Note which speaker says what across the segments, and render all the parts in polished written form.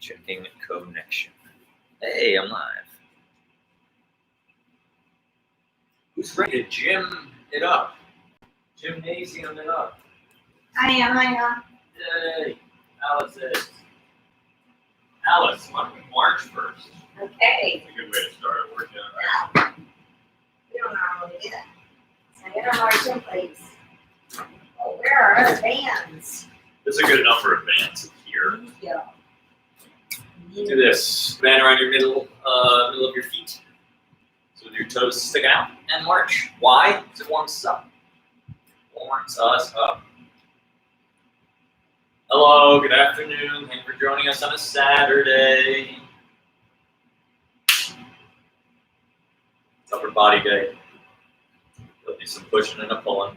Speaker 1: Checking connection. Hey, I'm live. Who's ready to gym it up? Gymnasium it up.
Speaker 2: I am.
Speaker 1: Yay. Alice is. Alice, why don't we march first?
Speaker 2: Okay.
Speaker 1: It's a good way to start a workout, right?
Speaker 2: We don't normally do that. So I get our march in place. Oh, where are our bands?
Speaker 1: There's a good number of bands here.
Speaker 2: Yeah.
Speaker 1: Do this. Band around your middle of your feet. So with your toes sticking out and march. Why? Because it warms us up. Warms us up. Hello, good afternoon. Thank you for joining us on a Saturday. It's upper body day. There'll be some pushing and a pulling.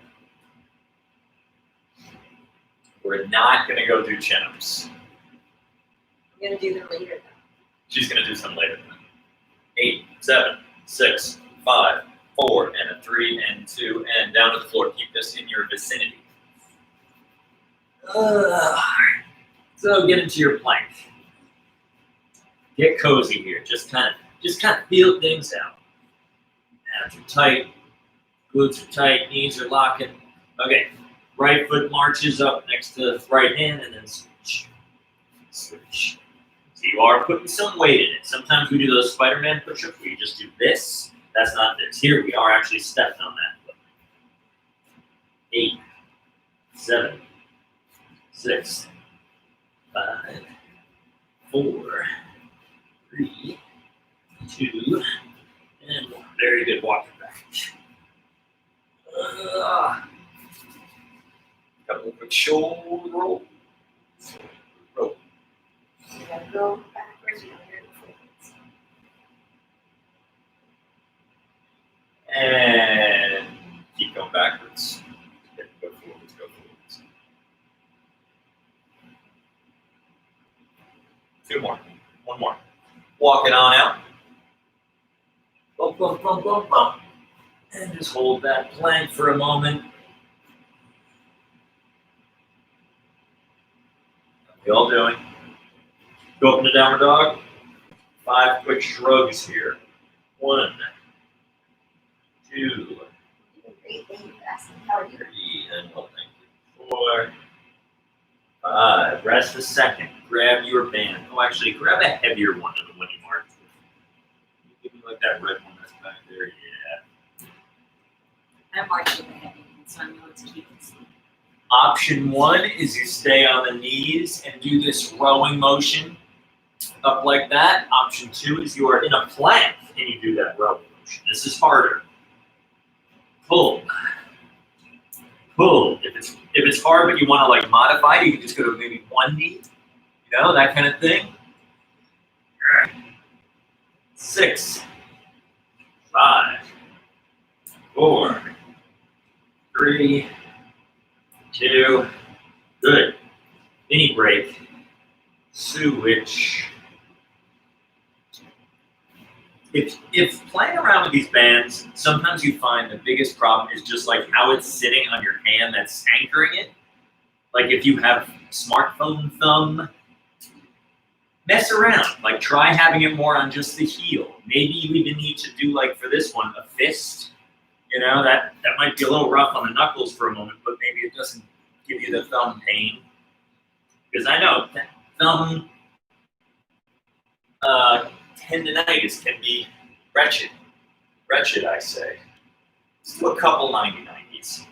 Speaker 1: We're not going to go do chin-ups.
Speaker 2: I'm going to do them later.
Speaker 1: She's going to do some later. 8, 7, 6, 5, 4, and a 3, and 2, and down to the floor. Keep this in your vicinity. So get into your plank. Get cozy here. Just kind of feel things out. Abs are tight, glutes are tight, knees are locking. Okay, right foot marches up next to the right hand, and then switch. Switch. So you are putting some weight in it. Sometimes we do those Spider-Man push-ups where you just do this. That's not this. Here we are actually stepping on that foot. 8, 7, 6, 5, 4, 3, 2, and 1. Very good. Walk it back. Couple of quick shoulder roll. Roll.
Speaker 2: You got to go backwards. You got to go forwards.
Speaker 1: And keep going backwards. Go forwards, go forwards. 2 more. 1 more. Walk it on out. Bump, bump, bump, bump, bump. And just hold that plank for a moment. How we all doing? Go up into downward dog. 5 quick shrugs here. 1, 2,
Speaker 2: Great. Thank you for asking. How are you?
Speaker 1: 3, and 4, 5. Rest a second. Grab your band. Oh, actually, grab a heavier one than the one you marked. Give me like that red one that's back there. Yeah.
Speaker 2: I'm marching the heavy, so I know it's keeping sleep.
Speaker 1: Option 1 is you stay on the knees and do this rowing motion up like that. Option 2 is you are in a plank and you do that rowing motion. This is harder. Pull. Pull. If it's hard but you want to like modify it, you can just go to maybe 1 knee. You know, that kind of thing. 6, 5, 4, 3, 2, good. Mini break. Switch. If playing around with these bands, sometimes you find the biggest problem is just like how it's sitting on your hand that's anchoring it. Like if you have smartphone thumb, mess around. Like try having it more on just the heel. Maybe you even need to do like for this one, a fist. You know, that might be a little rough on the knuckles for a moment, but maybe it doesn't give you the thumb pain. Because I know that thumb tendinitis can be wretched. Wretched, I say. Let's do a couple 90-90s.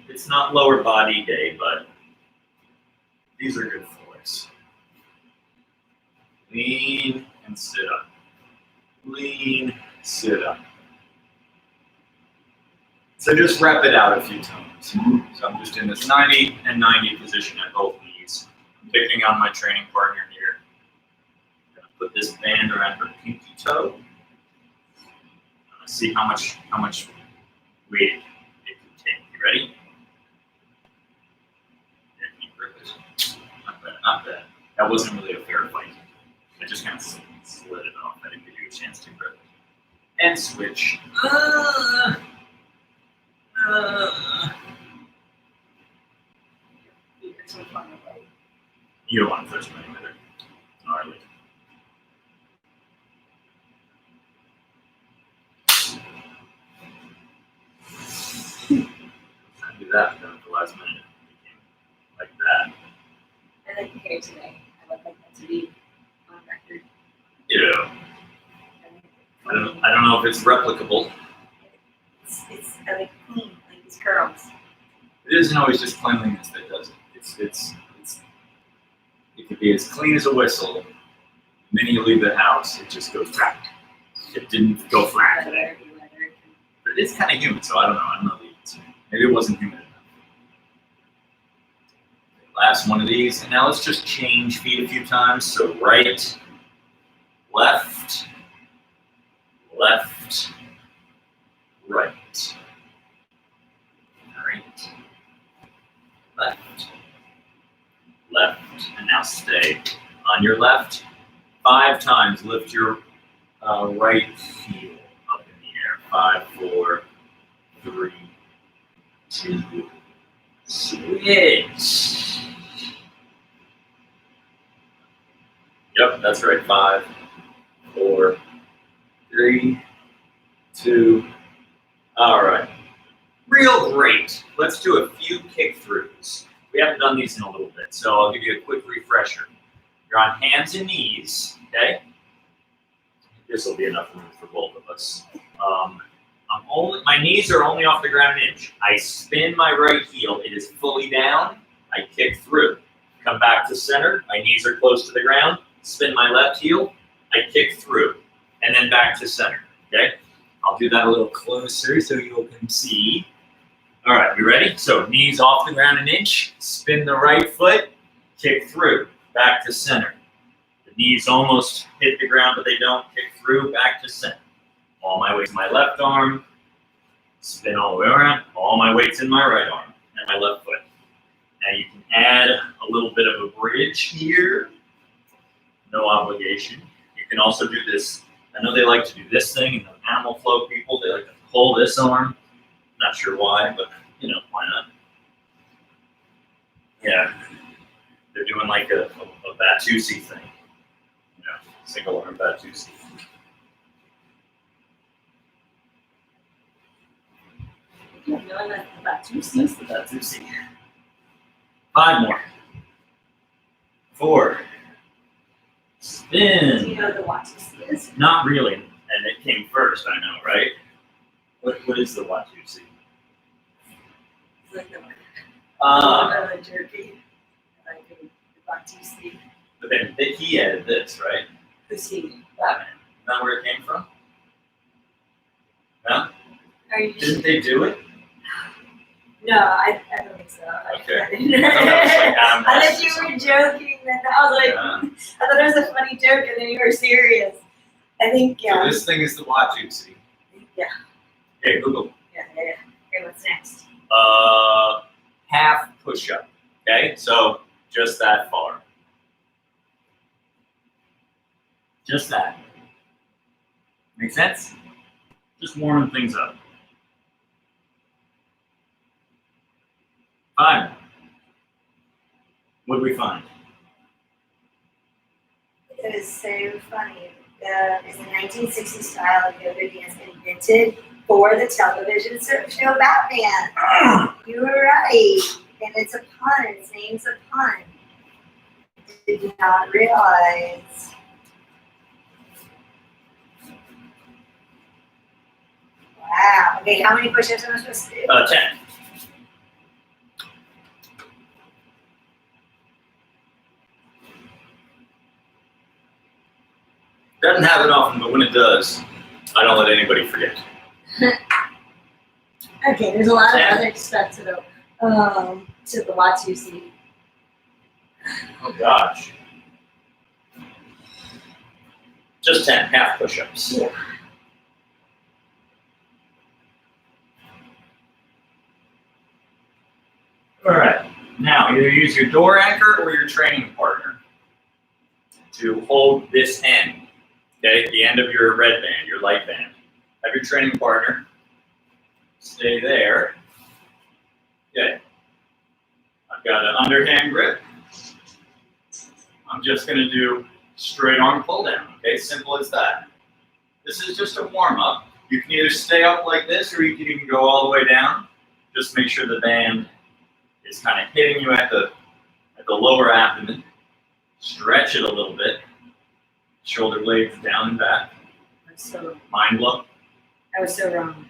Speaker 1: It's not lower body day, but these are good for us. Lean and sit up. Lean, sit up. So just rep it out a few times. So I'm just in this 90 and 90 position at both knees. I'm picking on my training partner here. I'm gonna put this band around her pinky toe. See how much weight it can take. You ready? Yeah, keep gripping. Not bad, not bad. That wasn't really a fair fight. I just kind of slid it off. I didn't give you a chance to grip it. And switch. You don't want to touch them anyway. Gnarly. I do that then at the last minute. It became like that.
Speaker 2: I like the hair today. I would like that to be on record.
Speaker 1: Yeah. I don't know if it's replicable.
Speaker 2: It's I like clean, like these curls.
Speaker 1: It isn't always just cleanliness that does it. It could be as clean as a whistle. The minute you leave the house, it just goes flat. It didn't go flat today. But it's kind of humid, so I don't know. I'm not leaving it. Maybe it wasn't humid enough. Last one of these, and now let's just change feet a few times. So right, left, left, right, right, left, left, and now stay on your left. 5 times, lift your right heel up in the air. 5, 4, 3, 2, switch. Yep, that's right. 5, 4, 3, 2. All right. Real great. Let's do a few kick throughs. We haven't done these in a little bit, so I'll give you a quick refresher. You're on hands and knees, okay? This will be enough room for both of us. My knees are only off the ground an inch. I spin my right heel. It is fully down. I kick through. Come back to center. My knees are close to the ground. Spin my left heel. I kick through. And then back to center, okay? I'll do that a little closer so you can see. All right, we ready? So knees off the ground an inch. Spin the right foot. Kick through. Back to center. The knees almost hit the ground, but they don't. Kick through, back to center. All my weight's in my left arm. Spin all the way around. All my weight's in my right arm and my left foot. Now you can add a little bit of a bridge here. No obligation. You can also do this. I know they like to do this thing, and the animal flow people, they like to pull this arm. Not sure why, but why not? Yeah. They're doing like a Batusi thing. Single arm Batusi.
Speaker 2: You know that about two
Speaker 1: That's
Speaker 2: seats.
Speaker 1: the Batusi. 5 more. 4.
Speaker 2: Do
Speaker 1: Spin.
Speaker 2: you know what the Watusi is?
Speaker 1: Not really, and it came first, I know, right? What is the Watusi?
Speaker 2: It's like the
Speaker 1: Ah,
Speaker 2: jerky. Like the Watusi.
Speaker 1: but then he added this, right?
Speaker 2: Who's he?
Speaker 1: Batman. Isn't that where it came from? No?
Speaker 2: Are you
Speaker 1: Didn't they do it?
Speaker 2: No, I don't think so.
Speaker 1: Okay.
Speaker 2: I
Speaker 1: that was like Adam
Speaker 2: thought
Speaker 1: West or
Speaker 2: you were
Speaker 1: something.
Speaker 2: joking. Then I was like,
Speaker 1: Yeah.
Speaker 2: I thought it was a funny joke, and then you were serious. I think,
Speaker 1: So
Speaker 2: yeah.
Speaker 1: this thing is the Watusi.
Speaker 2: Yeah.
Speaker 1: Okay, Google.
Speaker 2: Yeah. Okay, what's next?
Speaker 1: Half push-up. Okay, so just that far. Just that. Make sense? Just warming things up. 5. What did we find?
Speaker 2: It is so funny. It's a 1960s style of yoga dance invented for the television show Batman. You were right. And it's a pun. Its name's a pun. Did not realize. Wow. Okay, how many push-ups am I supposed to do?
Speaker 1: 10. Doesn't happen often, but when it does, I don't let anybody forget.
Speaker 2: Okay, there's a lot of
Speaker 1: 10.
Speaker 2: other stuff to the Watusi.
Speaker 1: Oh gosh. Just 10 half push-ups.
Speaker 2: Yeah.
Speaker 1: All right. Now, either use your door anchor or your training partner to hold this end. Okay, the end of your red band, your light band. Have your training partner stay there. Okay. I've got an underhand grip.
Speaker 3: I'm just gonna do straight arm pull down, okay? Simple as that. This is just a warm up. You can either stay up like this or you can even go all the way down. Just make sure the band is kind of hitting you at the lower abdomen. Stretch it a little bit. Shoulder blades down and back.
Speaker 2: So
Speaker 3: Mind blow.
Speaker 2: I was so wrong.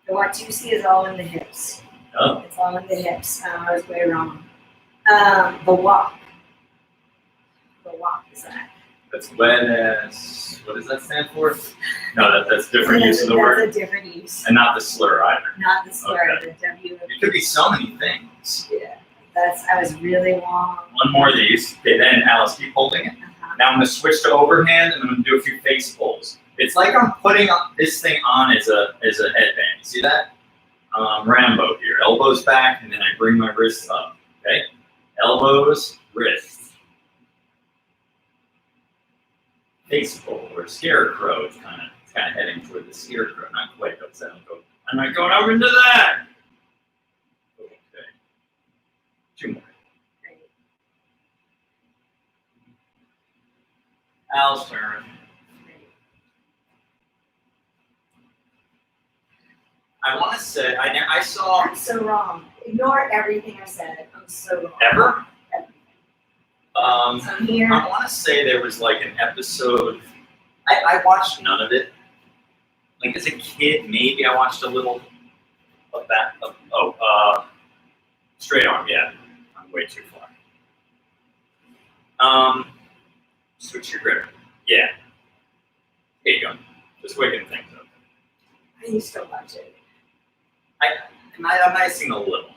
Speaker 2: The Watusi is all in the hips.
Speaker 3: Oh,
Speaker 2: It's all in the hips. I was way wrong. The walk. The walk is that.
Speaker 3: that's wet as, what does that stand for? No, that's different use of the word.
Speaker 2: That's a different use.
Speaker 3: And not the slur either.
Speaker 2: Not the slur,
Speaker 3: Okay.
Speaker 2: the W.
Speaker 3: It could be so many things.
Speaker 2: Yeah. I was really wrong.
Speaker 3: One more of these. Okay, then Alice, keep holding it. Now I'm gonna switch to overhand and I'm gonna do a few face pulls. It's like I'm putting this thing on as a headband. You see that? Rambo here. Elbows back and then I bring my wrists up. Okay? Elbows, wrists. Face pull or scarecrow. It's kind of heading toward the scarecrow. Not quite. I'm not going over into that. Okay. Two more. Al's turn. I want to say I saw
Speaker 2: I'm so wrong. Ignore everything I said. I'm so wrong.
Speaker 3: ever.
Speaker 2: So here.
Speaker 3: I want to say there was like an episode. I watched none of it. Like as a kid, maybe I watched a little of that. Straight arm. Yeah, I'm way too far. Switch your grip. Yeah. There you go. Just waking things up.
Speaker 2: I used to watch it.
Speaker 3: I'm icing a little.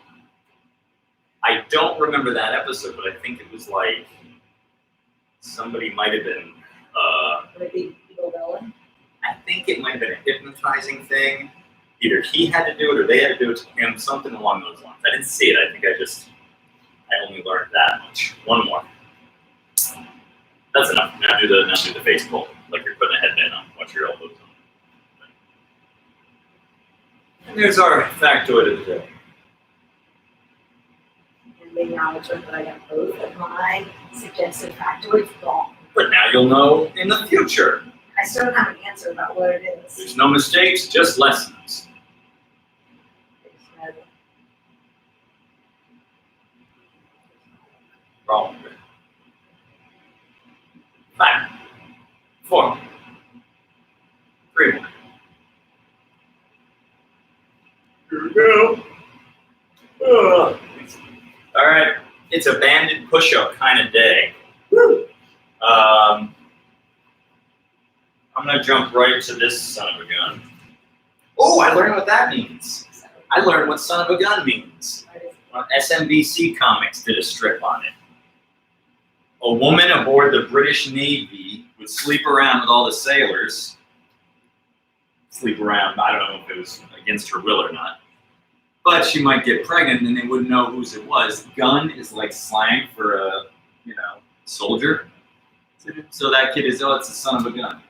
Speaker 3: I don't remember that episode, but I think it was like somebody might have been.
Speaker 2: With the evil villain.
Speaker 3: I think it might have been a hypnotizing thing. Either he had to do it or they had to do it to him, something along those lines. I didn't see it. I think I only learned that much. One more. That's enough. Now do the face pull, like you're putting a headband on. Watch your elbows on. And there's our factoid of the day.
Speaker 2: And the acknowledgement that I got both of my suggested factoids wrong.
Speaker 3: But now you'll know in the future.
Speaker 2: I still don't have an answer about what it is.
Speaker 3: There's no mistakes, just lessons. Wrong. 5, 4, 3 more. Here we go. All right, it's a banded push-up kind of day.
Speaker 2: Woo!
Speaker 3: I'm gonna jump right to this son of a gun. Oh, I learned what that means. I learned what son of a gun means. SMBC Comics did a strip on it. A woman aboard the British Navy would sleep around with all the sailors. Sleep around, I don't know if it was against her will or not. But she might get pregnant and they wouldn't know whose it was. Gun is like slang for a, soldier. So that kid is, it's a son of a gun.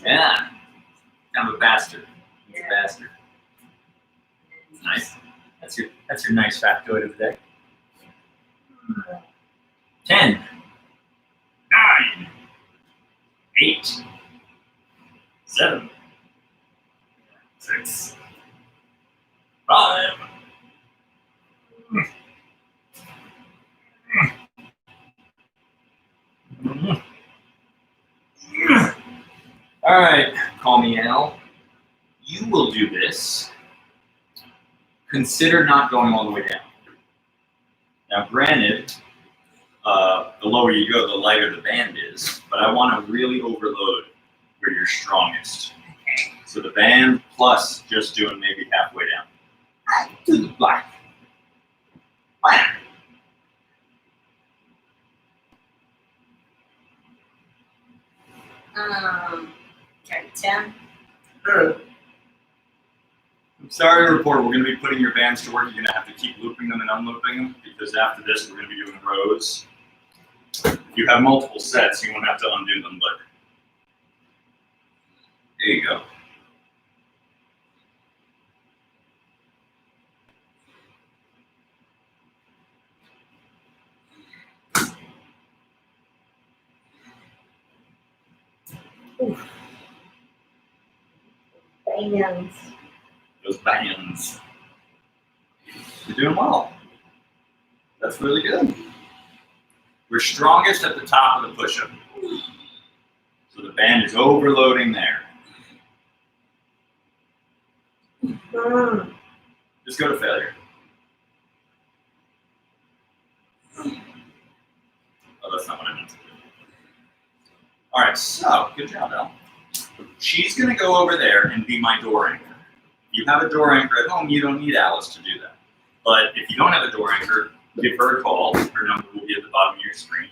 Speaker 3: Yeah. Kind of a bastard. He's a bastard. Nice. That's your nice factoid of the day. 10, 9, 8, 7, 6, 5. All right, call me Al. You will do this. Consider not going all the way down. Now, granted, the lower you go, the lighter the band is, but I want to really overload where you're strongest. So the band plus just doing maybe halfway down. Do the black. Black.
Speaker 2: Okay, 10.
Speaker 3: I'm sorry to report, we're going to be putting your bands to work. You're going to have to keep looping them and unlooping them because after this, we're going to be doing rows. If you have multiple sets, you won't have to undo them, but there you go.
Speaker 2: Bands.
Speaker 3: Those bands. You're doing well. That's really good. We're strongest at the top of the push-up. So the band is overloading there. Just go to failure. Oh, that's not what I meant to do. All right, so good job, Elle. She's going to go over there and be my door anchor. If you have a door anchor at home, you don't need Alice to do that. But if you don't have a door anchor, give her a call. Her number will be at the bottom of your screen.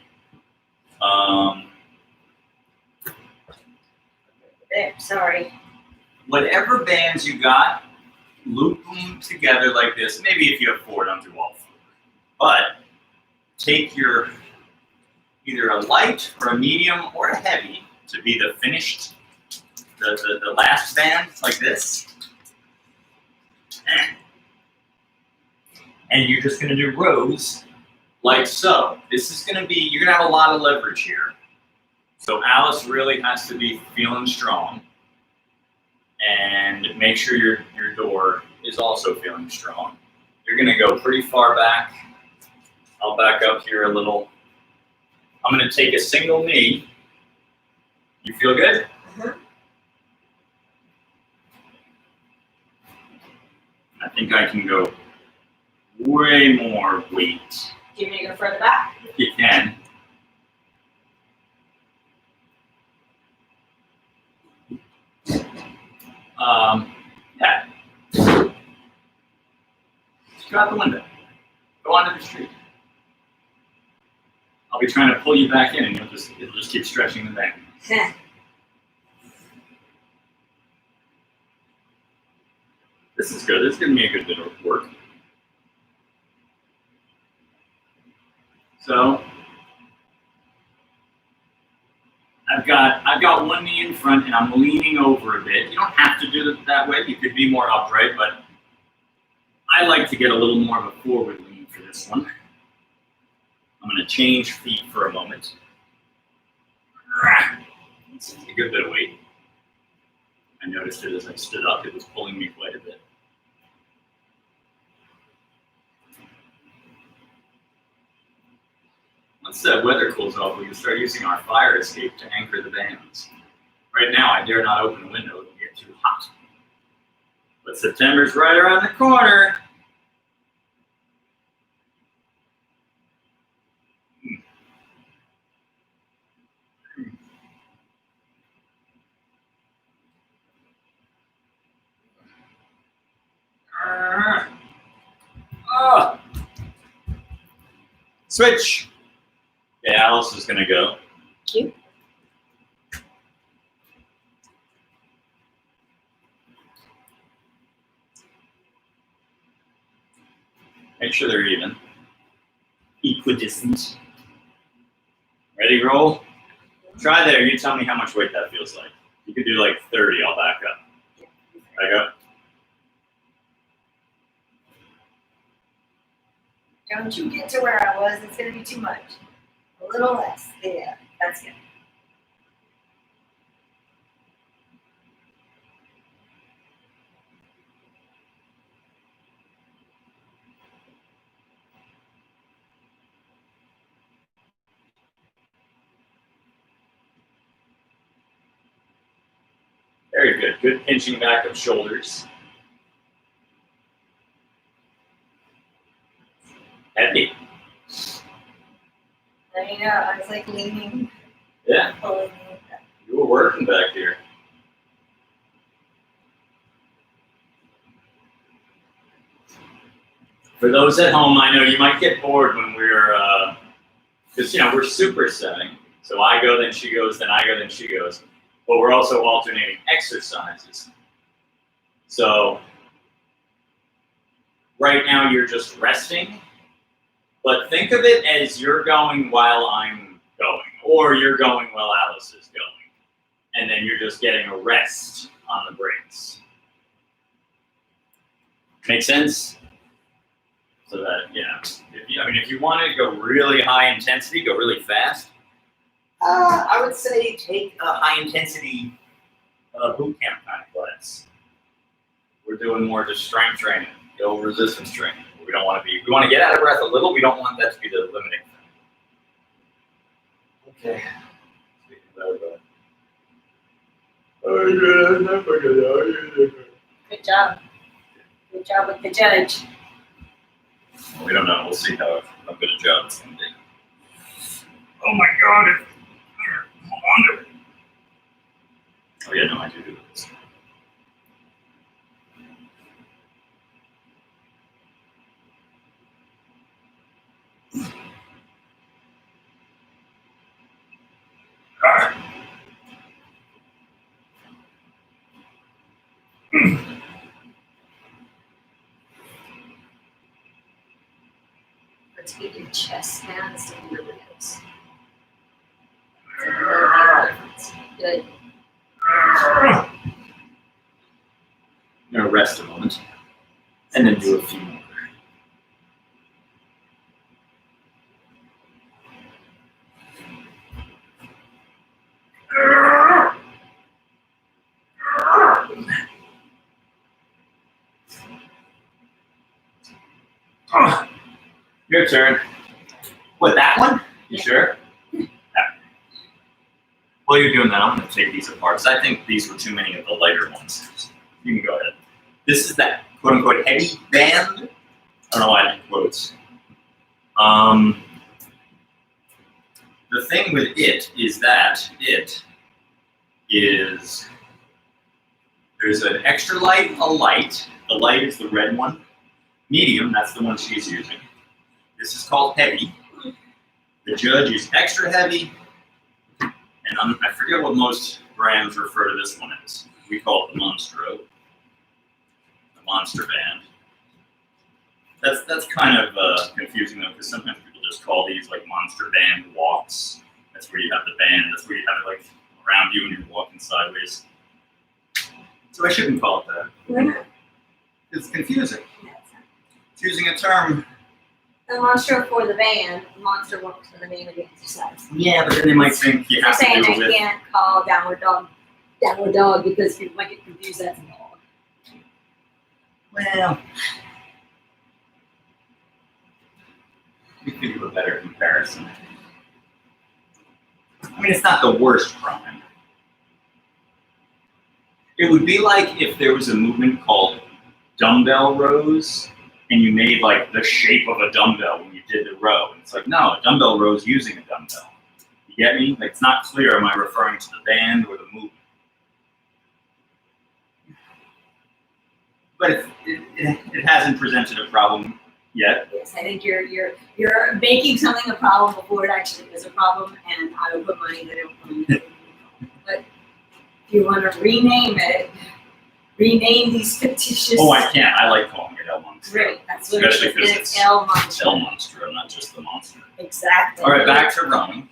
Speaker 2: There, sorry.
Speaker 3: Whatever bands you got, loop them together like this. Maybe if you have 4, don't do all 4. But take your either a light or a medium or a heavy to be the finished, the last band like this. And you're just going to do rows like so. This is going to be, you're going to have a lot of leverage here. So Alice really has to be feeling strong. And make sure your door is also feeling strong. You're going to go pretty far back. I'll back up here a little. I'm going to take a single knee. You feel good? I think I can go way more weight.
Speaker 2: Do you want me to go further back?
Speaker 3: If you can. Yeah. Just go out the window. Go onto the street. I'll be trying to pull you back in, and it'll just keep stretching the band. This is good. This is giving me a good bit of work. So I've got one knee in front and I'm leaning over a bit. You don't have to do it that way. You could be more upright, but I like to get a little more of a forward lean for this one. I'm going to change feet for a moment. It's a good bit of weight. I noticed it as I stood up. It was pulling me quite a bit. Once the weather cools off, we can start using our fire escape to anchor the bands. Right now, I dare not open the window. It'll get too hot. But September's right around the corner. Switch. Yeah, Alice is going to go.
Speaker 2: Thank you.
Speaker 3: Make sure they're even. Equidistant. Ready, roll? Try there. You tell me how much weight that feels like. You could do like 30. I'll back up. Back up.
Speaker 2: Don't you get to where I was, it's going to be too much. A little less. Yeah, that's good.
Speaker 3: Very good. Good pinching back of shoulders. Heavy.
Speaker 2: I know, I was like leaning,
Speaker 3: Yeah,
Speaker 2: pulling.
Speaker 3: you were working back here. For those at home, I know you might get bored when we're, because we're supersetting. So I go, then she goes, then I go, then she goes. But we're also alternating exercises. So right now you're just resting, but think of it as you're going while I'm going, or you're going while Alice is going. And then you're just getting a rest on the breaks. Make sense? So that, if you want to go really high intensity, go really fast, I would say take a high intensity boot camp kind of class. We're doing more just strength training, go resistance training. We don't want to be. We want to get out of breath a little. We don't want that to be the limiting thing. Okay.
Speaker 2: Good job. Good job with the judge.
Speaker 3: Well, we don't know. We'll see how good a job it's going to be. Oh my God! Hold on to it. Oh yeah, no, I do this.
Speaker 2: Let's get your chest down and stand your ribs. Good.
Speaker 3: I'm going to rest a moment and then do a few more. Your turn. What, that one? You sure? Yeah. While you're doing that, I'm going to take these apart because I think these were too many of the lighter ones. You can go ahead. This is that quote-unquote heavy band. I don't know why I did quotes. The thing with it is that it is, there's an extra light, a light. The light is the red one. Medium, that's the one she's using. This is called heavy. The judge is extra heavy. And I forget what most brands refer to this one as. We call it the Monstro. The Monster Band. That's kind of confusing though, because sometimes people just call these like Monster Band walks. That's where you have the band, that's where you have it like around you and you're walking sideways. So I shouldn't call it that.
Speaker 2: Why not?
Speaker 3: It's confusing. It's using a term.
Speaker 2: The monster for the band, monster works for the name of the exercise.
Speaker 3: Yeah, but then they might think you
Speaker 2: I'm
Speaker 3: have to
Speaker 2: saying
Speaker 3: do
Speaker 2: I
Speaker 3: it.
Speaker 2: can't call downward dog because people might get confused that's a dog.
Speaker 3: Well, let me think of a better comparison. I mean, it's not the worst crime. It would be like if there was a movement called dumbbell rows, and you made like the shape of a dumbbell when you did the row. It's like, no, a dumbbell row is using a dumbbell. You get me? Like, it's not clear, am I referring to the band or the movement? But it hasn't presented a problem yet.
Speaker 2: Yes, I think you're making something a problem before it actually is a problem, and I would put money that it will be. But if you want to rename it, rename these fictitious.
Speaker 3: Oh, I can't. I like calling it El Monstro.
Speaker 2: Great, that's what it is.
Speaker 3: Especially because
Speaker 2: And
Speaker 3: it's
Speaker 2: El
Speaker 3: It's
Speaker 2: Monstro.
Speaker 3: El Monstro, not just the monster.
Speaker 2: Exactly.
Speaker 3: All right, back to rowing.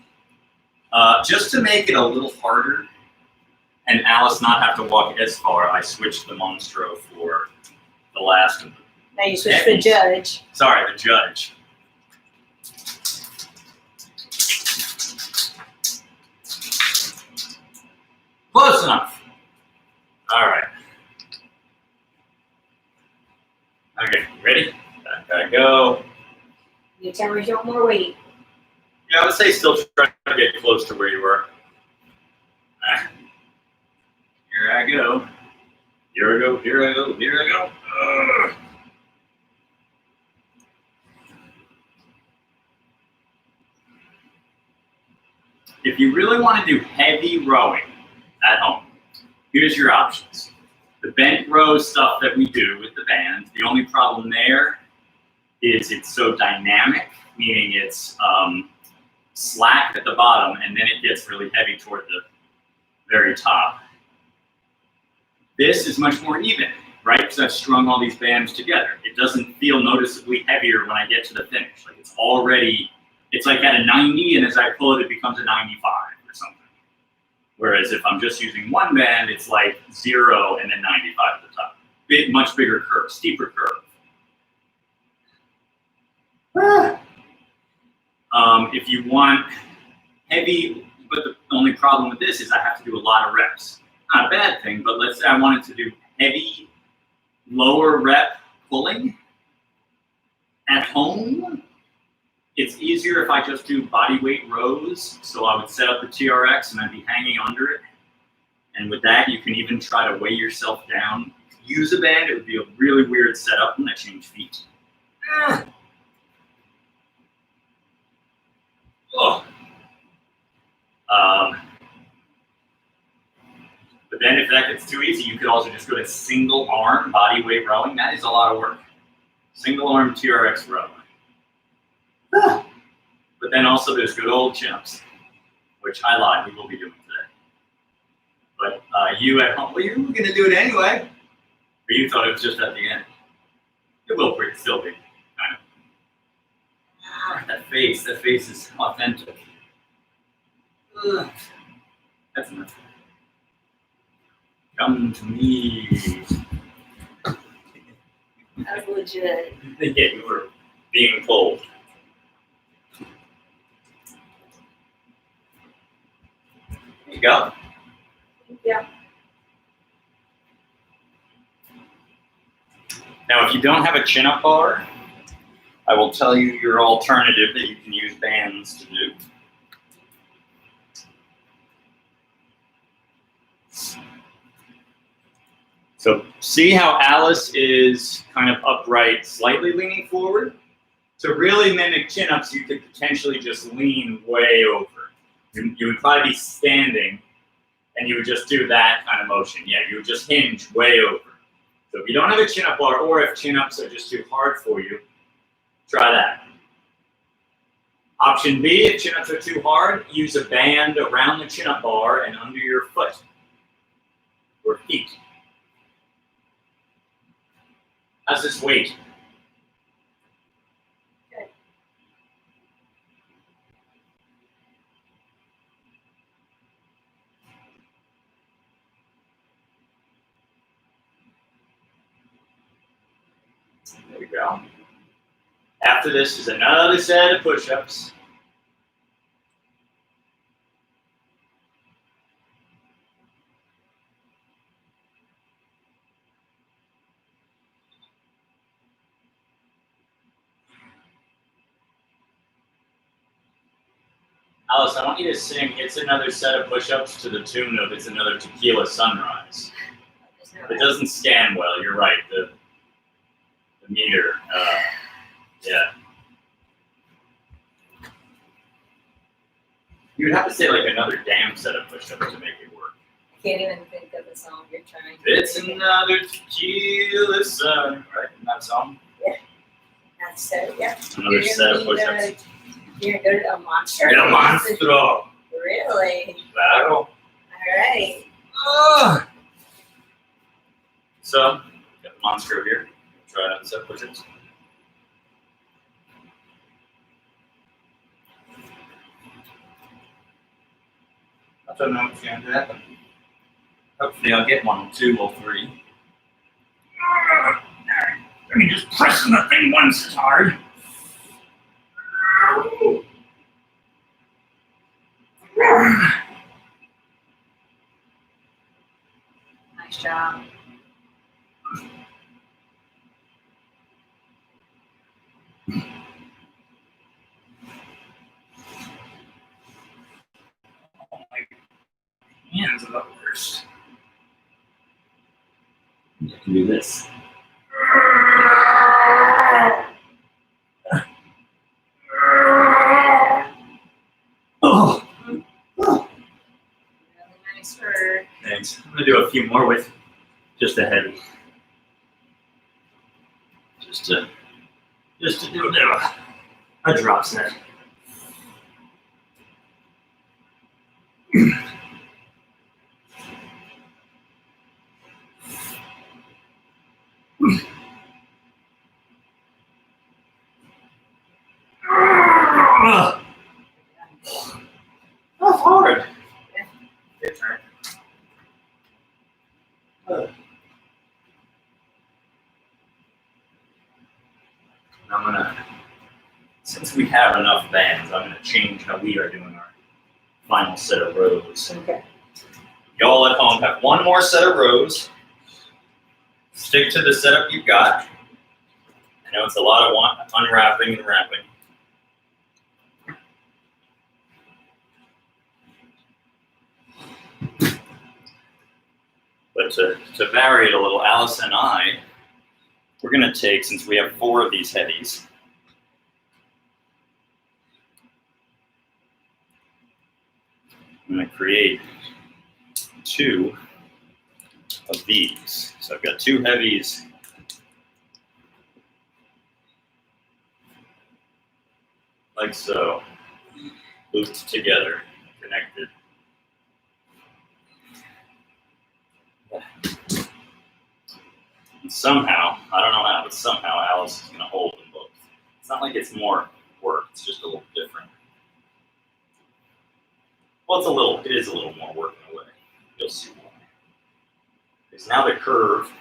Speaker 3: Just to make it a little harder, and Alice not have to walk as far, I switched the Monstro for the last of them.
Speaker 2: Now you switch the judge.
Speaker 3: Sorry, the judge. Close enough. All right. Okay, ready? Back I go.
Speaker 2: You tell me you want more weight.
Speaker 3: Yeah, I would say still try to get close to where you were. Here I go. Here I go, here I go, here I go. Ugh. If you really want to do heavy rowing at home, here's your options. The bent row stuff that we do with the band, the only problem there is it's so dynamic, meaning it's slack at the bottom and then it gets really heavy toward the very top. This is much more even, right? Because I've strung all these bands together. It doesn't feel noticeably heavier when I get to the finish. Like it's already, it's like at a 90 and as I pull it, it becomes a 95 or something. Whereas if I'm just using one band, it's like 0 and then 95 at the top. Big, much bigger curve, steeper curve. If you want heavy but the only problem with this is I have to do a lot of reps. Not a bad thing, but let's say I wanted to do heavy, lower rep pulling at home. It's easier if I just do body weight rows. So I would set up the TRX and I'd be hanging under it. And with that, you can even try to weigh yourself down. Use a band, it would be a really weird setup when I change feet. Oh. But then if that gets too easy, you could also just go to single arm body weight rowing. That is a lot of work. Single arm TRX row. But then also there's good old chin-ups, which I lied, we will be doing today. But you at home, well, you were gonna do it anyway. But you thought it was just at the end. It will still be, kind of. That face is authentic. That's enough. Come to me.
Speaker 2: That's legit.
Speaker 3: Yeah, you were being told. There you go.
Speaker 2: Yeah.
Speaker 3: Now, if you don't have a chin-up bar, I will tell you your alternative that you can use bands to do. So see how Alice is kind of upright, slightly leaning forward? To really mimic chin-ups, you could potentially just lean way over. You would probably be standing, and you would just do that kind of motion. Yeah, you would just hinge way over. So if you don't have a chin-up bar, or if chin-ups are just too hard for you, try that. Option B, if chin-ups are too hard, use a band around the chin-up bar and under your foot or feet. How's this weight?
Speaker 2: Good.
Speaker 3: There we go. After this is another set of push-ups. Alice, I want you to sing It's Another Set of Push-Ups to the tune of It's Another Tequila Sunrise. It doesn't scan well, you're right. The meter, yeah. You would have to say like another damn set of push-ups to make it work.
Speaker 2: I can't even think of the song you're trying to
Speaker 3: It's another tequila sun, right? In that song?
Speaker 2: That's so, yeah.
Speaker 3: Another set of push-ups.
Speaker 2: You're gonna go to a monster?
Speaker 3: El monstro.
Speaker 2: Really?
Speaker 3: Claro.
Speaker 2: Alright.
Speaker 3: So, got the monster over here. Try another set of push-ups. I don't know what's going to happen. Hopefully I'll get 1, 2, or 3. Let me just press on the thing once it's hard.
Speaker 2: Nice job.
Speaker 3: Oh, my hands are the worst. I can do this. Oh.
Speaker 2: Really nice work.
Speaker 3: Thanks. I'm gonna do a few more with just a heavy. Just to do a bit of a drop set. That's hard. It's hard. I'm gonna, since we have enough bands, I'm gonna change how we are doing our final set of rows.
Speaker 2: Okay.
Speaker 3: Y'all at home have one more set of rows. Stick to the setup you've got. I know it's a lot of unwrapping and wrapping. But to vary it a little, Alice and I, we're going to take, since we have 4 of these heavies, I'm going to create 2 of these. So I've got 2 heavies. Like so, looped together, connected. And somehow, I don't know how, but somehow Alice is going to hold them both. It's not like it's more work, it's just a little different. Well, it is a little more work in a way. You'll see why. Because now the curve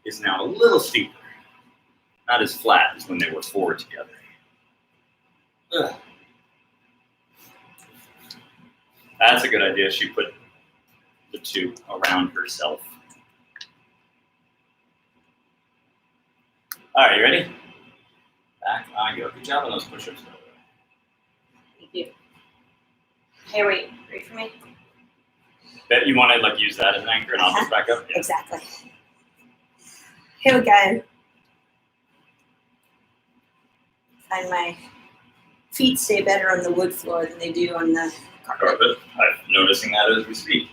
Speaker 3: is now a little steeper. Not as flat as when they were 4 together. That's a good idea. She put the 2 around herself. All right, you ready? Back I go. Good job on those push-ups, by the way.
Speaker 2: Thank you. Hey, wait for me?
Speaker 3: Bet you want to like use that as an anchor and I'll just back up? Yeah.
Speaker 2: Exactly. Here we go. Find my feet stay better on the wood floor than they do on the carpet.
Speaker 3: Carpet. I'm noticing that as we speak.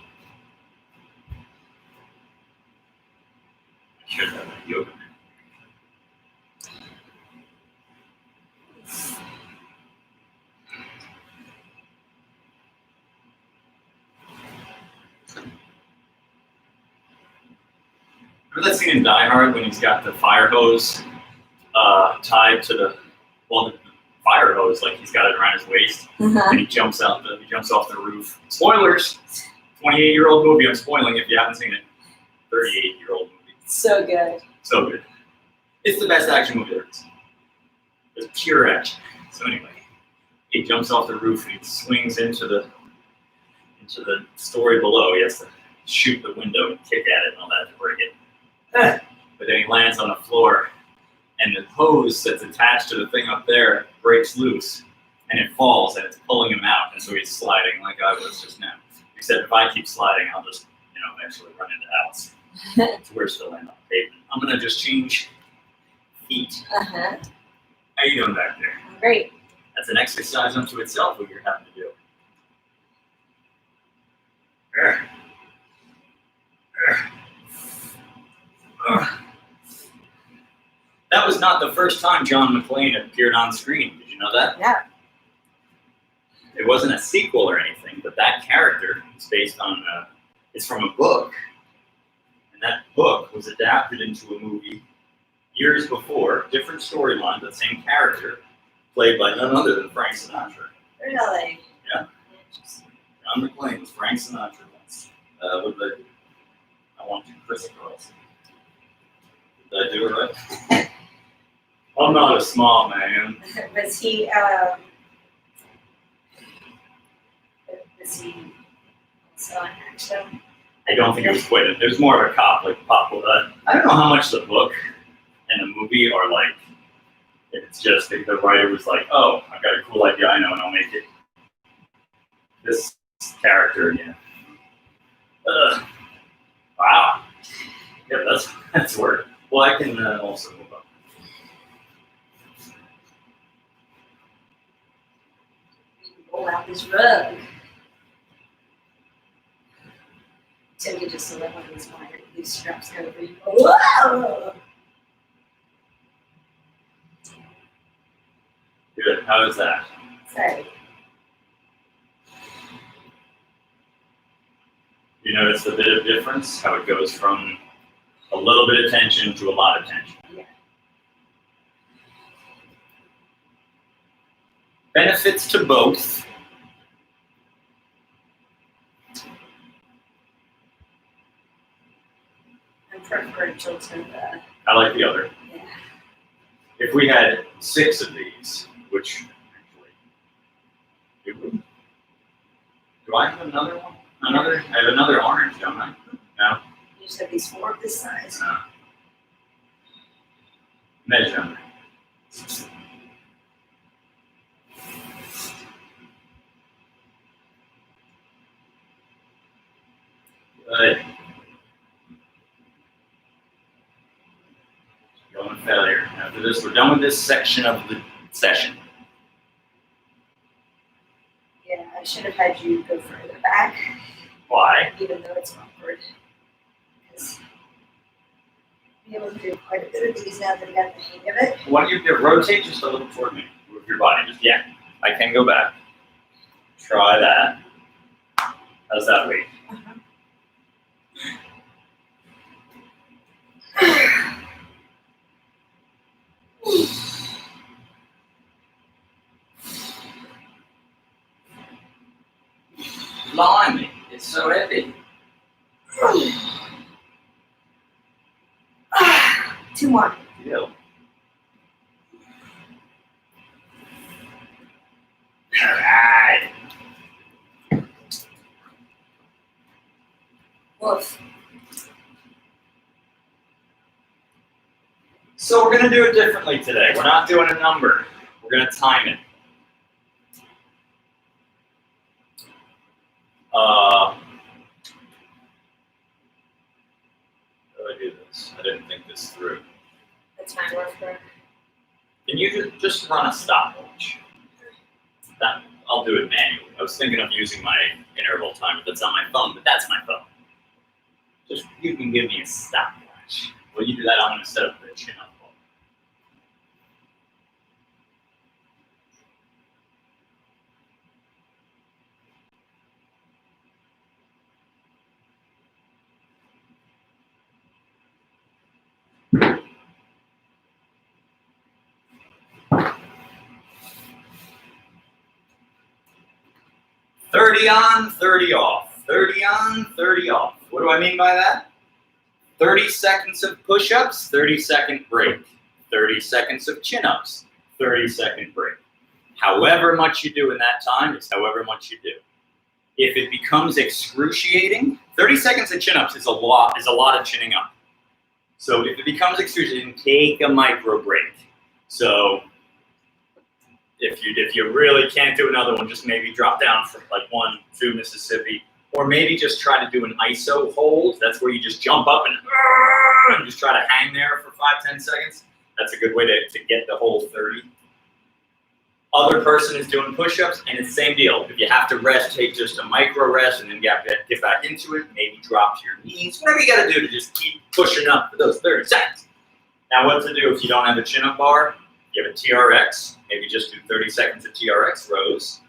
Speaker 3: I should have a yoga mat. Remember that scene in Die Hard when he's got the fire hose tied to the fire hose, like he's got it around his waist, and he jumps off the roof. Spoilers! 28-year-old movie. I'm spoiling if you haven't seen it. 38-year-old movie.
Speaker 2: So good.
Speaker 3: So good. It's the best action movie there is. It's pure action. So anyway, he jumps off the roof and he swings into the story below. He has to shoot the window and kick at it and all that to break it. But then he lands on the floor, and the hose that's attached to the thing up there breaks loose, and it falls, and it's pulling him out, and so he's sliding like I was just now. Except if I keep sliding, I'll just, eventually run into Alice. So we're still in on the pavement. I'm gonna just change feet.
Speaker 2: Uh-huh.
Speaker 3: How you doing back there?
Speaker 2: Great.
Speaker 3: That's an exercise unto itself what you're having to do. That was not the first time John McClane appeared on screen. Did you know that?
Speaker 2: Yeah.
Speaker 3: It wasn't a sequel or anything, but that character is based on, it's from a book. And that book was adapted into a movie years before, different storyline, but same character, played by none other than Frank Sinatra.
Speaker 2: Really?
Speaker 3: Yeah. John McClane was Frank Sinatra once. What did I do? I want to Chris Carlson. Did I do it right? I'm not a small man.
Speaker 2: Was he also an actor?
Speaker 3: I don't think it was quite. It was more of a cop, like pop. I don't know how much the book and the movie are like. It's just the writer was like, "Oh, I've got a cool idea. I know, and I'll make it this character again." Wow. Yeah, that's word. Well, I can also move up.
Speaker 2: Pull out this rug. Tempted just to let one of these straps go over you. Whoa!
Speaker 3: Good. How is that?
Speaker 2: Sorry.
Speaker 3: You notice the bit of difference? How it goes from a little bit of tension to a lot of tension.
Speaker 2: Yeah.
Speaker 3: Benefits to both.
Speaker 2: I'm preferential to the.
Speaker 3: I like the other.
Speaker 2: Yeah.
Speaker 3: If we had 6 of these, which actually Do we? Do I have another one? I have another orange, don't I? No?
Speaker 2: You just have these 4 of this size.
Speaker 3: No. Measure them. Good. Going failure. After this, we're done with this section of the session.
Speaker 2: Yeah, I should have had you go further back,
Speaker 3: Why?
Speaker 2: even though it's awkward. Because be able to do quite a bit of these now that I got the hang of it.
Speaker 3: Why don't you rotate just a little toward me with your body? Just yeah. I can go back. Try that. How's that weight? Blimey, it's so heavy.
Speaker 2: 2 more.
Speaker 3: Ew. Alright.
Speaker 2: Woof.
Speaker 3: So we're gonna do it differently today. We're not doing a number. We're gonna time it. How do I do this? I didn't think this through.
Speaker 2: That's fine, we're for.
Speaker 3: Can you just run a stopwatch? That I'll do it manually. I was thinking of using my interval timer that's on my phone, but that's my phone. Just you can give me a stopwatch. Will you do that? I'm gonna set up the chin up. 30 on, 30 off. 30 on, 30 off. What do I mean by that? 30 seconds of push-ups, 30-second break. 30 seconds of chin-ups, 30-second break. However much you do in that time is however much you do. If it becomes excruciating, 30 seconds of chin-ups is a lot of chinning up. So if it becomes excruciating, take a micro break. So if you really can't do another one, just maybe drop down for like 1, 2 Mississippi, or maybe just try to do an ISO hold. That's where you just jump up and just try to hang there for 5-10 seconds. That's a good way to get the whole 30. Other person is doing push-ups, and it's the same deal. If you have to rest, take just a micro rest, and then get back into it. Maybe drop to your knees. Whatever you got to do to just keep pushing up for those 30 seconds. Now, what to do if you don't have a chin-up bar? You have a TRX. Maybe just do 30 seconds of TRX rows.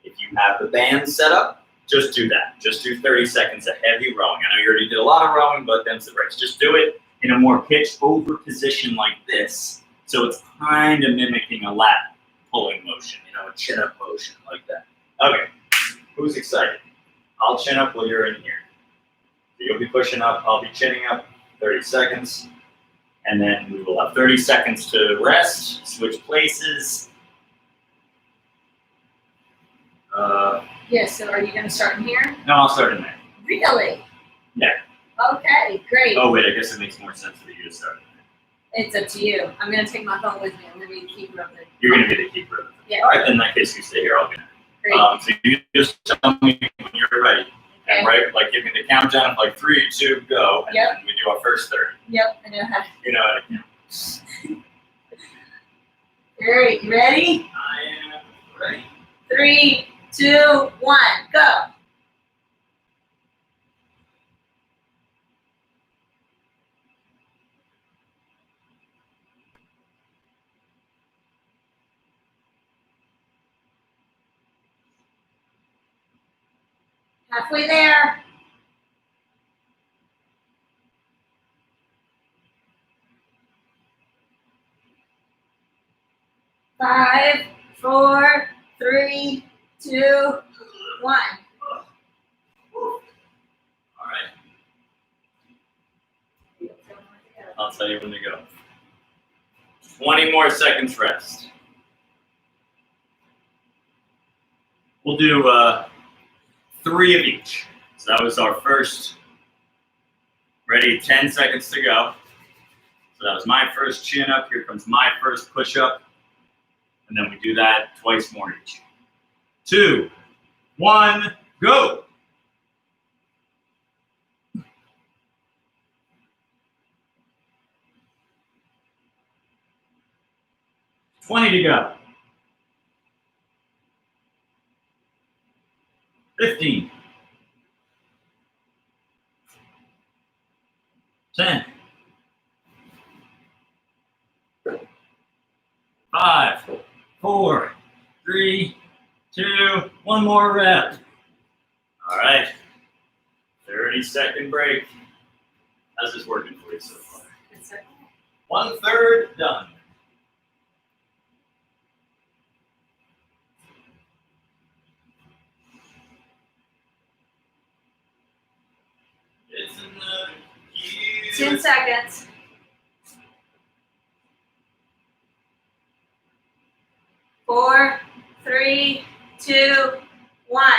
Speaker 3: If you have the band set up, just do that. Just do 30 seconds of heavy rowing. I know you already did a lot of rowing, but them's the breaks. Just do it in a more pitched over position like this. So it's kind of mimicking a lat pulling motion, a chin up motion like that. Okay, who's excited? I'll chin up while you're in here. So you'll be pushing up, I'll be chinning up, 30 seconds. And then we will have 30 seconds to rest, switch places.
Speaker 2: Yeah, so are you going to start in here?
Speaker 3: No, I'll start in there.
Speaker 2: Really?
Speaker 3: Yeah.
Speaker 2: Okay, great.
Speaker 3: Oh wait, I guess it makes more sense for you to start in there.
Speaker 2: It's up to you. I'm going to take my phone with me. I'm going to be the keeper of it.
Speaker 3: You're going to be the keeper of it.
Speaker 2: Yeah.
Speaker 3: All right, then in that case, you stay here. I'll be there.
Speaker 2: Great.
Speaker 3: So you just tell me when you're ready.
Speaker 2: Okay.
Speaker 3: And right, like give me the countdown of like 3, 2, go, and
Speaker 2: Yep.
Speaker 3: then we do our first 30.
Speaker 2: Yep, I know how to.
Speaker 3: You know how to count.
Speaker 2: Great, you ready?
Speaker 3: I am ready.
Speaker 2: 3, 2, 1, go. Halfway there. Five, 4, 3, 2, 1.
Speaker 3: All right, I'll tell you when to go. 20 more seconds rest. We'll do 3 of each. So that was our first. Ready, 10 seconds to go. So that was my first chin up. Here comes my first push up. And then we do that twice more each. 2, 1, go. $20 to go. 15. 10. 5, 4, 3, 2, 1 more rep. All right. 30-second break. How's this working for you so far? 1/3 done. It's another huge.
Speaker 2: 10 seconds. Four, 3, 2, 1.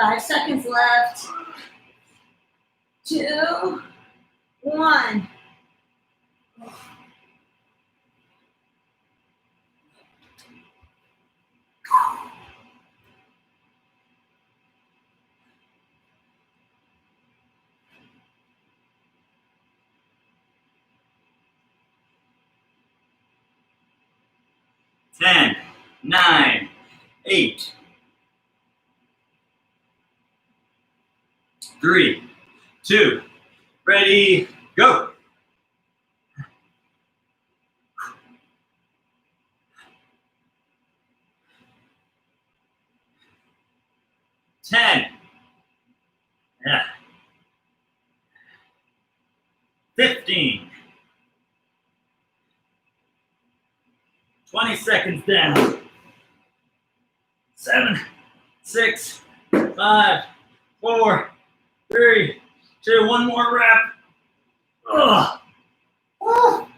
Speaker 2: Five seconds left. 2, 1.
Speaker 3: Ten, 9, 8, 3, 2, ready, go. 10. Yeah. 15. 20 seconds down. 7, 6, 5, 4, 3, 2, 1 more rep. Ugh. Woo.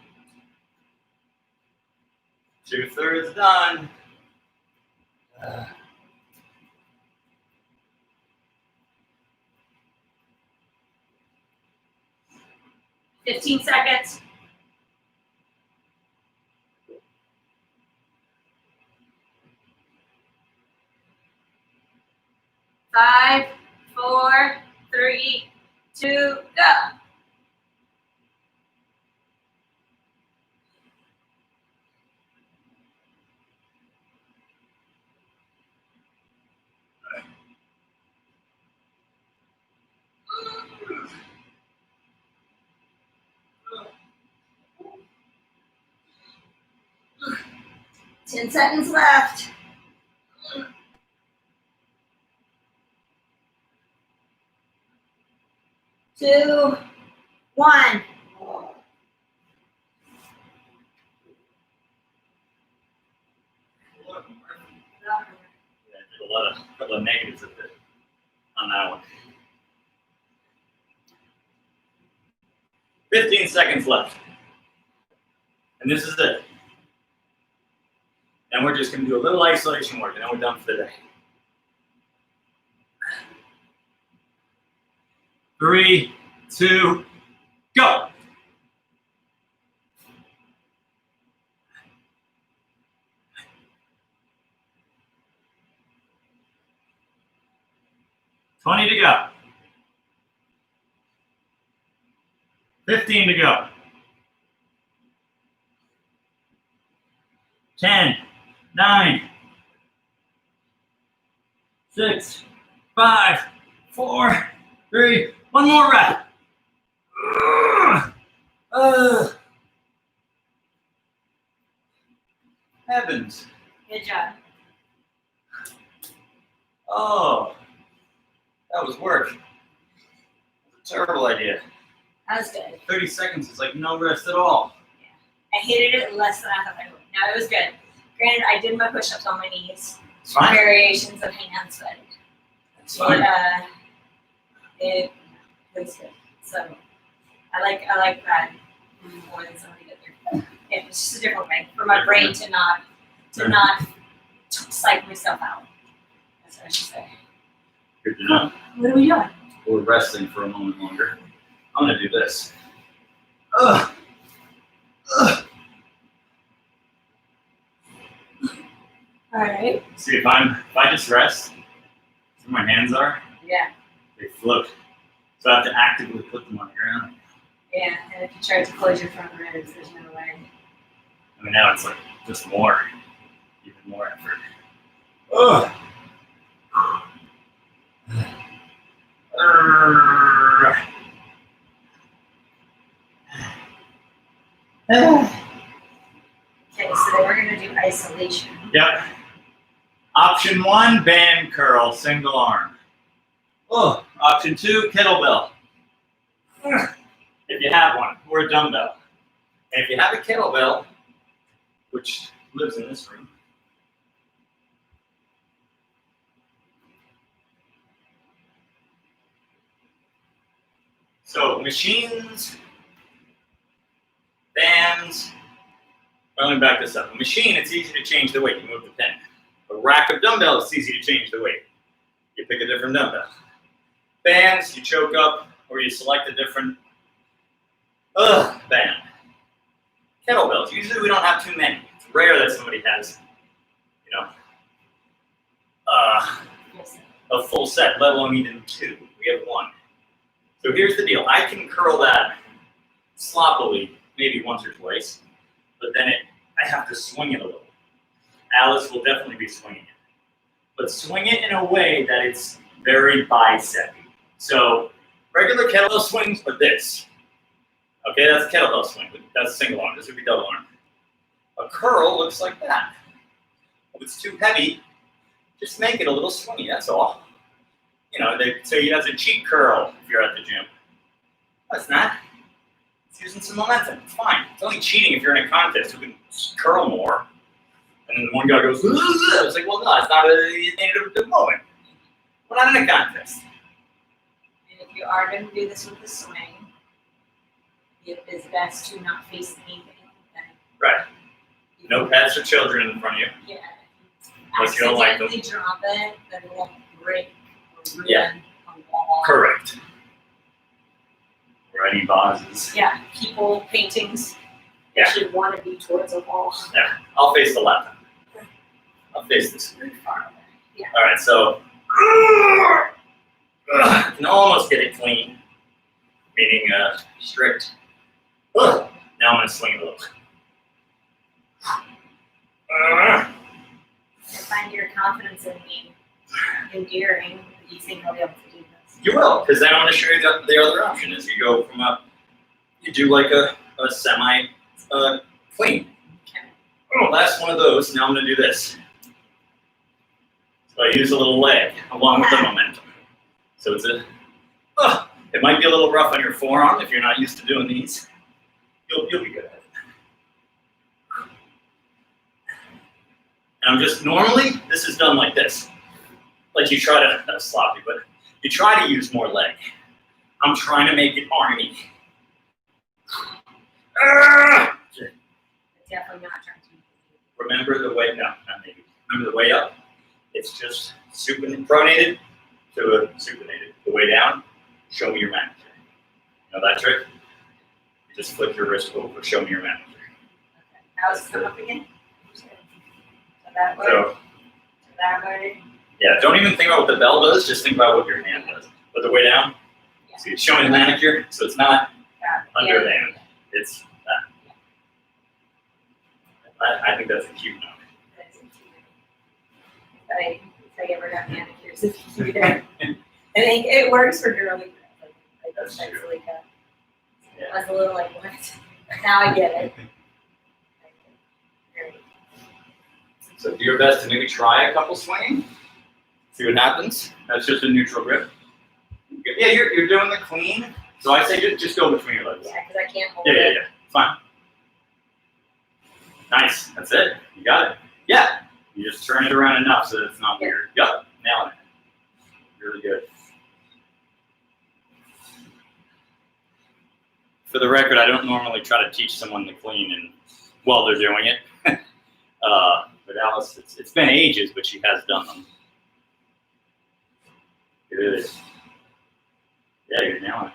Speaker 3: 2/3 done.
Speaker 2: 15 seconds. 5, 4, 3, 2, go. Ten seconds left. 2, 1.
Speaker 3: There's a couple of negatives on that one. 15 seconds left. And this is it. Then we're just going to do a little isolation work, and then we're done for the day. 3, 2, go. $20 to go. 15 to go. 10, 9, 6, 5, 4, 3, 1 more rep. Heavens.
Speaker 2: Good job.
Speaker 3: Oh, that was work. Terrible idea.
Speaker 2: That was good.
Speaker 3: 30 seconds is like no rest at all.
Speaker 2: I hated it less than I thought I would. No, it was good. Granted, I did my push-ups on my knees.
Speaker 3: It's fine.
Speaker 2: Variations of hands, but
Speaker 3: It's fine.
Speaker 2: it was good. So I like that more than somebody did there. Yeah, it's just a different way for my brain to not psych myself out. That's what I should say.
Speaker 3: Good to know.
Speaker 2: What are we doing?
Speaker 3: We're resting for a moment longer. I'm gonna do this. Ugh. Ugh.
Speaker 2: All right.
Speaker 3: See if I just rest, where my hands are,
Speaker 2: Yeah.
Speaker 3: they float. So I have to actively put them on the ground.
Speaker 2: Yeah. And if you try to close your front ribs, there's no way.
Speaker 3: I mean, now it's like just more, even more effort. Ugh.
Speaker 2: Okay, so then we're gonna do isolation.
Speaker 3: Yep. Option 1, band curl, single arm. Oh, option 2, kettlebell. If you have one, or a dumbbell. And if you have a kettlebell, which lives in this room, so machines, bands. Well, let me back this up. A machine, it's easy to change the weight. You move the pin. A rack of dumbbells, it's easy to change the weight. You pick a different dumbbell. Bands, you choke up, or you select a different band. Kettlebells, usually we don't have too many. It's rare that somebody has, a full set, let alone even 2. We have 1. So here's the deal. I can curl that sloppily, maybe once or twice, but then I have to swing it a little. Alice will definitely be swinging it. But swing it in a way that it's very bicep. So regular kettlebell swings, but this. Okay, that's a kettlebell swing. That's single arm. This would be double arm. A curl looks like that. If it's too heavy, just make it a little swingy, that's all. They say it has a cheat curl if you're at the gym. That's not. It's using some momentum. It's fine. It's only cheating if you're in a contest. You can curl more. And then one guy goes, it's like, well, no, it's not a moment. We're not in a contest.
Speaker 2: And if you are going to do this with the swing, it is best to not face anything.
Speaker 3: Right. No pets or children in front of you.
Speaker 2: Yeah.
Speaker 3: Unless you don't like them.
Speaker 2: Accidentally drop it, then it won't break or ruin
Speaker 3: Yeah.
Speaker 2: a wall.
Speaker 3: Correct. Or any vases.
Speaker 2: Yeah, people, paintings,
Speaker 3: Yeah.
Speaker 2: actually want to be towards a wall.
Speaker 3: Yeah. I'll face the left. I'll face this.
Speaker 2: Very far away. Yeah.
Speaker 3: All right, so I can almost get it clean, meaning strict. Now I'm going to swing it a little.
Speaker 2: I find your confidence in me endearing. You think I'll be able to do this?
Speaker 3: You will, because then I'm going to show you the other option is you go from you do like a semi clean.
Speaker 2: Okay.
Speaker 3: Oh, last one of those. Now I'm going to do this. So I use a little leg along with the momentum. So it's it might be a little rough on your forearm if you're not used to doing these. You'll be good at it. And I'm just, normally, this is done like this. Like you try to, that's sloppy, but you try to use more leg. I'm trying to make it army.
Speaker 2: Definitely not trying to.
Speaker 3: Remember the way, no, not maybe. Remember the way up? It's just pronated to a supinated. The way down, show me your manager. You know that trick? You just flip your wrist over, show me your manager.
Speaker 2: Okay. How's it come up again? So that way.
Speaker 3: So,
Speaker 2: That way.
Speaker 3: yeah, don't even think about what the bell does, just think about what your hand does. But the way down,
Speaker 2: Yeah.
Speaker 3: see, it's showing the manicure, so it's not under the hand. It's that. I think that's a cute note.
Speaker 2: If I ever got manicures, if you do that. I think it works for girly girls. Like
Speaker 3: That's
Speaker 2: that's
Speaker 3: true.
Speaker 2: like
Speaker 3: Yeah.
Speaker 2: I was a little like, what? Now I get it. Great.
Speaker 3: So do your best to maybe try a couple swinging. See what happens. That's just a neutral grip. Yeah, you're doing the clean. So I say just go between your legs.
Speaker 2: Yeah, because I can't hold
Speaker 3: Yeah,
Speaker 2: it.
Speaker 3: fine. Nice, that's it. You got it. Yeah, you just turn it around enough so that it's not weird. Yep, nailing it. Really good. For the record, I don't normally try to teach someone to clean and while they're doing it. But Alice, it's been ages, but she has done them. Good. Yeah, you're nailing it.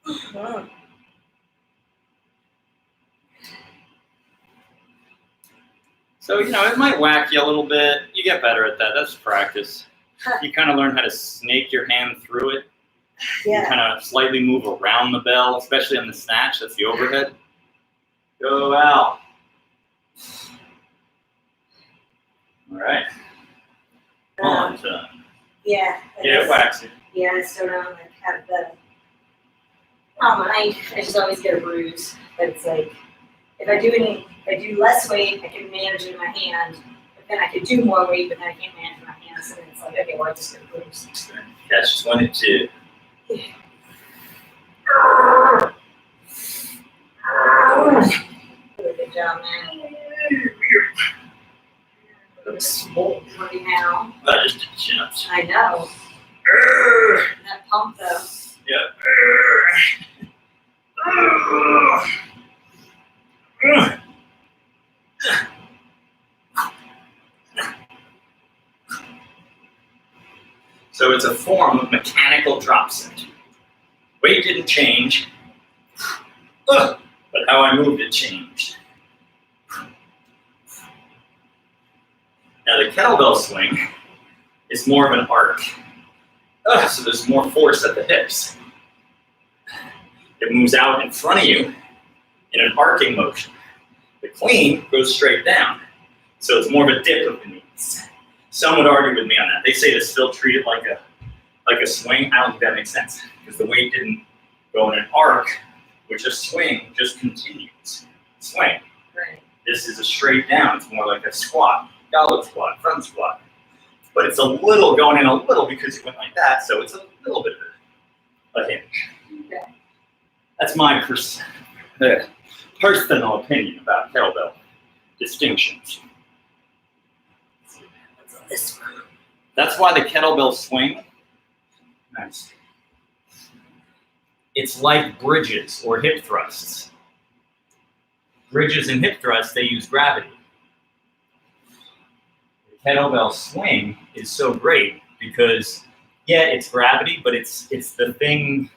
Speaker 2: Mhm.
Speaker 3: So, it might whack you a little bit. You get better at that. That's practice. You kind of learn how to snake your hand through it. You
Speaker 2: Yeah.
Speaker 3: kind of slightly move around the bell, especially on the snatch. That's the overhead. Go out. All right. On to.
Speaker 2: Yeah.
Speaker 3: Yeah, it whacks it.
Speaker 2: Yeah, I still don't like have the. Oh my! I just always get a bruise. But it's like if I do less weight, I can manage it in my hand. But then I could do more weight, but then I can't manage my hands. So then it's like, okay, well, I just get a bruise.
Speaker 3: Catch 22.
Speaker 2: Good job, man. Looks swole now.
Speaker 3: I just did chin-ups.
Speaker 2: I know. That pump though.
Speaker 3: Yep. So it's a form of mechanical drop set. Weight didn't change, but how I moved it changed. Now the kettlebell swing is more of an arc. So there's more force at the hips. It moves out in front of you in an arcing motion. The clean goes straight down. So it's more of a dip of the knees. Some would argue with me on that. They say to still treat it like a swing. I don't think that makes sense because the weight didn't go in an arc, which a swing just continues. Swing.
Speaker 2: Right.
Speaker 3: This is a straight down. It's more like a squat, goblet squat, front squat. But it's a little going in a little because you went like that, so it's a little bit of a hinge.
Speaker 2: Okay.
Speaker 3: That's my personal opinion about kettlebell distinctions.
Speaker 2: This one.
Speaker 3: That's why the kettlebell swing, nice. It's like bridges or hip thrusts. Bridges and hip thrusts, they use gravity. The kettlebell swing is so great because, yeah, it's gravity, but it's the thing,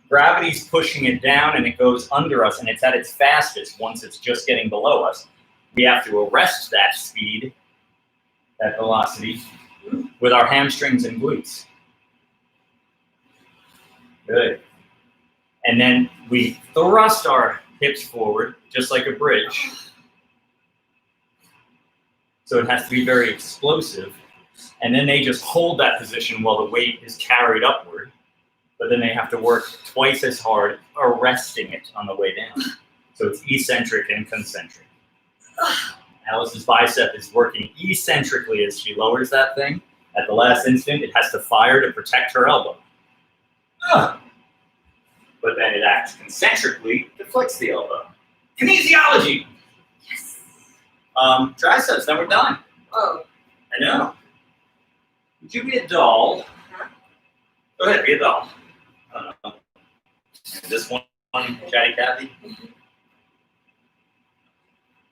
Speaker 3: gravity's pushing it down and it goes under us and it's at its fastest once it's just getting below us. We have to arrest that speed, that velocity, with our hamstrings and glutes. Good. And then we thrust our hips forward, just like a bridge. So it has to be very explosive. And then they just hold that position while the weight is carried upward. But then they have to work twice as hard arresting it on the way down. So it's eccentric and concentric. Alice's bicep is working eccentrically as she lowers that thing. At the last instant, it has to fire to protect her elbow. But then it acts concentrically to flex the elbow. Kinesiology!
Speaker 2: Yes.
Speaker 3: Triceps, then we're done.
Speaker 2: Oh.
Speaker 3: I know. Would you be a doll? Go ahead, be a doll. I don't know. This one, Chatty Cathy?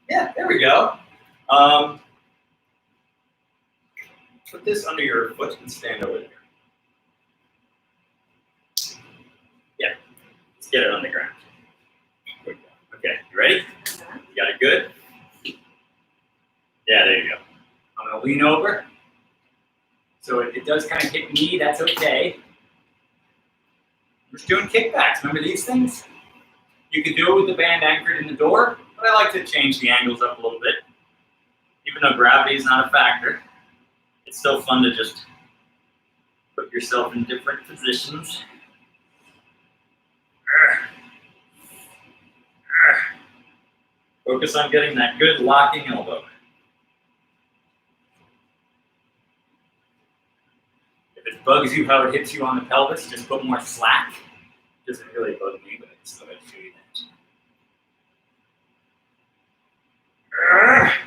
Speaker 3: Yeah, there we go. Put this under your foot and stand over there. Yeah, let's get it on the ground. Okay, you ready? You got it good? Yeah, there you go. I'm gonna lean over. So it does kind of hit me, that's okay. We're just doing kickbacks, remember these things? You can do it with the band anchored in the door, but I like to change the angles up a little bit. Even though gravity is not a factor, it's still fun to just put yourself in different positions. Focus on getting that good locking elbow. If it's bugs you how it hits you on the pelvis, just put more slack. Doesn't really bug me, but it's still gonna show you that.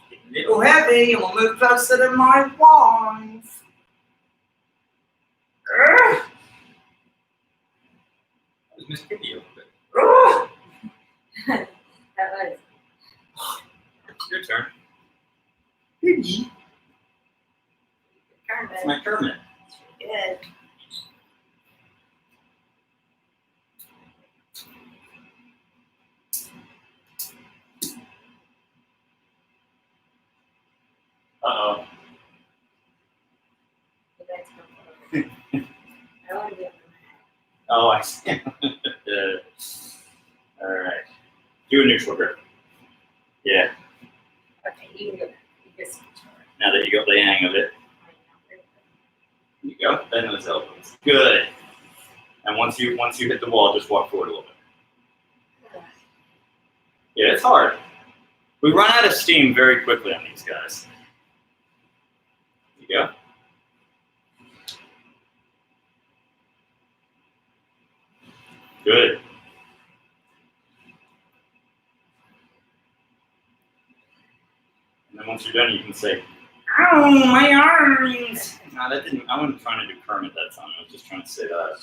Speaker 3: Getting a little heavy, and we'll move closer to my wands. That was Miss Piggy a little bit.
Speaker 2: That was.
Speaker 3: Your turn. Piggy.
Speaker 2: Kermit.
Speaker 3: It's my Kermit.
Speaker 2: Good.
Speaker 3: Uh-oh.
Speaker 2: You guys come over. I want to be up in
Speaker 3: Oh, I see. All right. Do a neutral grip. Yeah.
Speaker 2: my head. Okay, you can go back. You just
Speaker 3: Now that you got the hang of it. There you go. Bend those elbows. Good. And once you hit the wall, just walk forward a little bit. Yeah, it's hard. We run out of steam very quickly on these guys. There you go. Good. And then once you're done, you can say, "Ow, my arms!" No, that didn't. I wasn't trying to do Kermit that time. I was just trying to say that.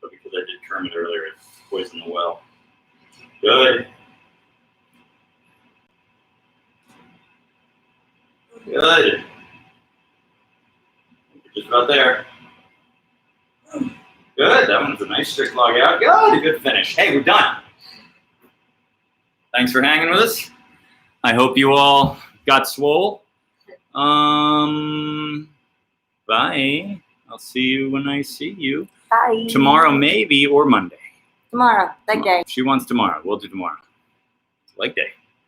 Speaker 3: But because I did Kermit earlier, it poisoned the well. Good. Good. Just about there. Good. That one's a nice strict log out. Good. Good finish. Hey, we're done. Thanks for hanging with us. I hope you all got swole. Bye. I'll see you when I see you.
Speaker 2: Bye.
Speaker 3: Tomorrow, maybe, or Monday.
Speaker 2: Tomorrow. That day.
Speaker 3: She wants tomorrow. We'll do tomorrow. It's leg day.